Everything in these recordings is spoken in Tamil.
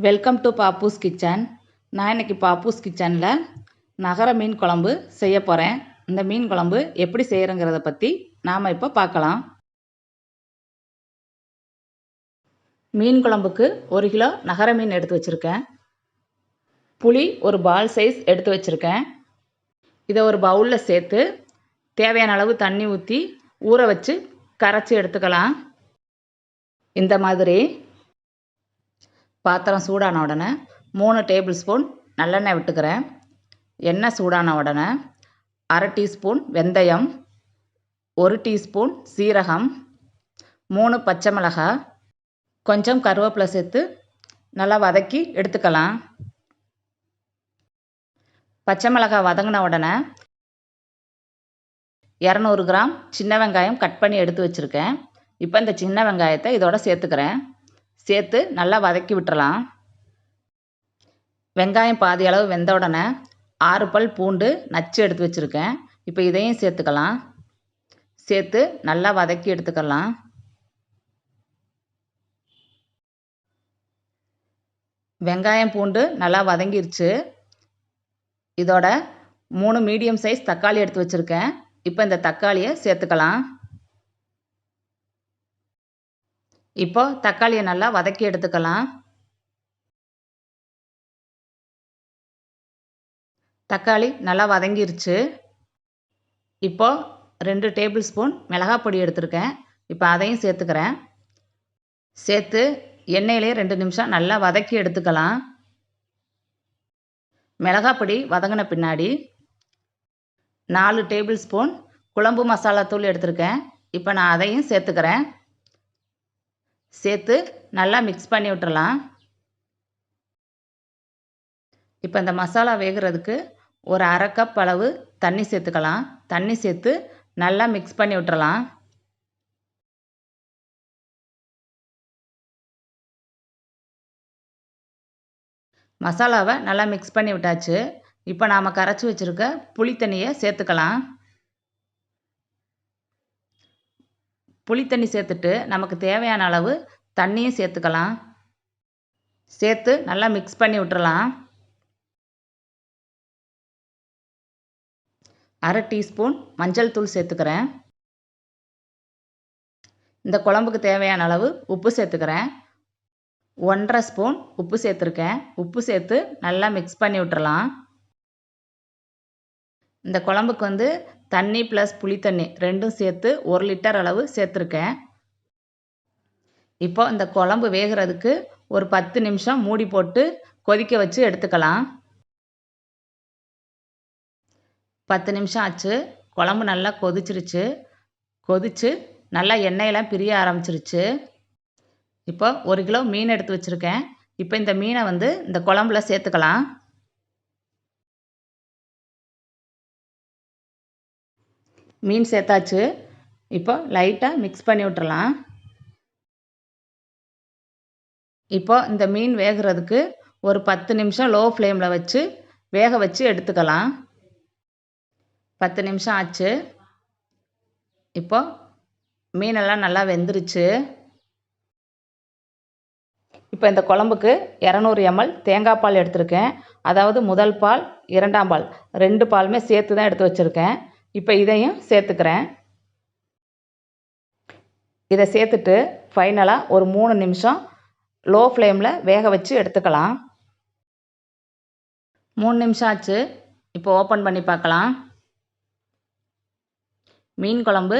Welcome to Pappu's kitchen. நான் இன்னைக்கு பாப்பூஸ் கிச்சனில் நகர மீன் குழம்பு செய்ய போகிறேன். இந்த மீன் குழம்பு எப்படி செய்கிறங்கிறத பற்றி நாம் இப்போ பார்க்கலாம். மீன் குழம்புக்கு 1 கிலோ நகர மீன் எடுத்து வச்சுருக்கேன். புளி ஒரு பால் சைஸ் எடுத்து வச்சுருக்கேன். இதை ஒரு பவுலில் சேர்த்து தேவையான அளவு தண்ணி ஊற்றி ஊற வச்சு கரைச்சி எடுத்துக்கலாம். இந்த மாதிரி பாத்திரம் சூடான உடனே 3 டேபிள் ஸ்பூன் நல்லெண்ணெய் விட்டுக்கிறேன். எண்ணெய் சூடான உடனே 1/2 டீஸ்பூன் வெந்தயம், 1 டீஸ்பூன் சீரகம், 3 பச்சை மிளகாய், கொஞ்சம் கருவேப்பிலை சேர்த்து நல்லா வதக்கி எடுத்துக்கலாம். பச்சை மிளகாய் வதங்கின உடனே 200 கிராம் சின்ன வெங்காயம் கட் பண்ணி எடுத்து வச்சுருக்கேன். இப்போ இந்த சின்ன வெங்காயத்தை இதோட சேர்த்துக்கிறேன். சேர்த்து நல்லா வதக்கி விட்டுறலாம். வெங்காயம் பாதி அளவு வெந்த உடனே 6 பல் பூண்டு நச்சு எடுத்து வச்சுருக்கேன். இப்போ இதையும் சேர்த்துக்கலாம். சேர்த்து நல்லா வதக்கி எடுத்துக்கலாம். வெங்காயம் பூண்டு நல்லா வதங்கிருச்சு. இதோட 3 மீடியம் சைஸ் தக்காளி எடுத்து வச்சுருக்கேன். இப்போ இந்த தக்காளியை சேர்த்துக்கலாம். இப்போ தக்காளியை நல்லா வதக்கி எடுத்துக்கலாம். தக்காளி நல்லா வதங்கிருச்சு. இப்போ 2 டேபிள் ஸ்பூன் மிளகாய் பொடி எடுத்திருக்கேன். இப்போ அதையும் சேர்த்துக்கிறேன். சேர்த்து எண்ணெயிலே 2 நிமிஷம் நல்லா வதக்கி எடுத்துக்கலாம். மிளகாய் பொடி வதங்கின பின்னாடி 4 டேபிள் ஸ்பூன் குழம்பு மசாலா தூள் எடுத்திருக்கேன். இப்போ நான் அதையும் சேர்த்துக்கிறேன். சேர்த்து நல்லா மிக்ஸ் பண்ணி விட்டுறலாம். இப்போ இந்த மசாலா வேகிறதுக்கு ஒரு 1/2 கப் அளவு தண்ணி சேர்த்துக்கலாம். தண்ணி சேர்த்து நல்லா மிக்ஸ் பண்ணி விட்டுறலாம். மசாலாவை நல்லா மிக்ஸ் பண்ணி விட்டாச்சு. இப்போ நாம் கரைச்சி வச்சுருக்க புளி தண்ணியை சேர்த்துக்கலாம். புளி தண்ணி சேர்த்துட்டு நமக்கு தேவையான அளவு தண்ணியும் சேர்த்துக்கலாம். சேர்த்து நல்லா மிக்ஸ் பண்ணி விட்டுறலாம். 1/2 டீஸ்பூன் மஞ்சள் தூள் சேர்த்துக்கிறேன். இந்த குழம்புக்கு தேவையான அளவு உப்பு சேர்த்துக்கிறேன். 1/2 ஸ்பூன் உப்பு சேர்த்துருக்கேன். உப்பு சேர்த்து நல்லா மிக்ஸ் பண்ணி விட்டுறலாம். இந்த குழம்புக்கு தண்ணி ப்ளஸ் புளி தண்ணி ரெண்டும் சேர்த்து 1 லிட்டர் அளவு சேர்த்துருக்கேன். இப்போ இந்த குழம்பு வேகிறதுக்கு ஒரு 10 நிமிஷம் மூடி போட்டு கொதிக்க வச்சு எடுத்துக்கலாம். 10 நிமிஷம் ஆச்சு. குழம்பு நல்லா கொதிச்சிருச்சு. கொதிச்சு நல்லா எண்ணெயெல்லாம் பிரிய ஆரம்பிச்சிருச்சு. இப்போ 1 கிலோ மீன் எடுத்து வச்சுருக்கேன். இப்போ இந்த மீனை இந்த குழம்புல சேர்த்துக்கலாம். மீன் சேர்த்தாச்சு. இப்போ லைட்டாக மிக்ஸ் பண்ணி விட்டுறலாம். இப்போ இந்த மீன் வேகிறதுக்கு ஒரு 10 நிமிஷம் லோ ஃப்ளேமில் வச்சு வேக வச்சு எடுத்துக்கலாம். 10 நிமிஷம் ஆச்சு. இப்போ மீனெல்லாம் நல்லா வெந்துருச்சு. இப்போ இந்த குழம்புக்கு 200 ml தேங்காய் பால் எடுத்திருக்கேன். அதாவது முதல் பால் 2ஆம் பால் 2 பாலுமே சேர்த்து தான் எடுத்து வச்சுருக்கேன். இப்போ இதையும் சேர்த்துக்கிறேன். இதை சேர்த்துட்டு ஃபைனலாக ஒரு 3 நிமிஷம் லோ ஃப்ளேமில் வேக வச்சு எடுத்துக்கலாம். 3 நிமிஷம் ஆச்சு. இப்போ ஓப்பன் பண்ணி பார்க்கலாம். மீன் குழம்பு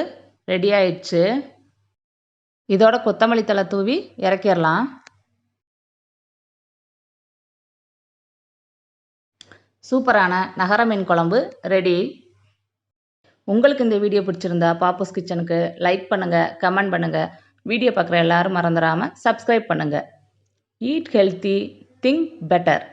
ரெடி ஆயிடுச்சு. இதோட கொத்தமல்லி தழை தூவி இறக்கிடலாம். சூப்பரான நகர மீன் குழம்பு ரெடி. உங்களுக்கு இந்த வீடியோ பிடிச்சிருந்தா பாப்பூஸ் கிச்சனுக்கு லைக் பண்ணுங்கள், கமெண்ட் பண்ணுங்கள். வீடியோ பார்க்குற எல்லாரும் மறந்துடாமல் சப்ஸ்கிரைப் பண்ணுங்கள். Eat healthy, think better.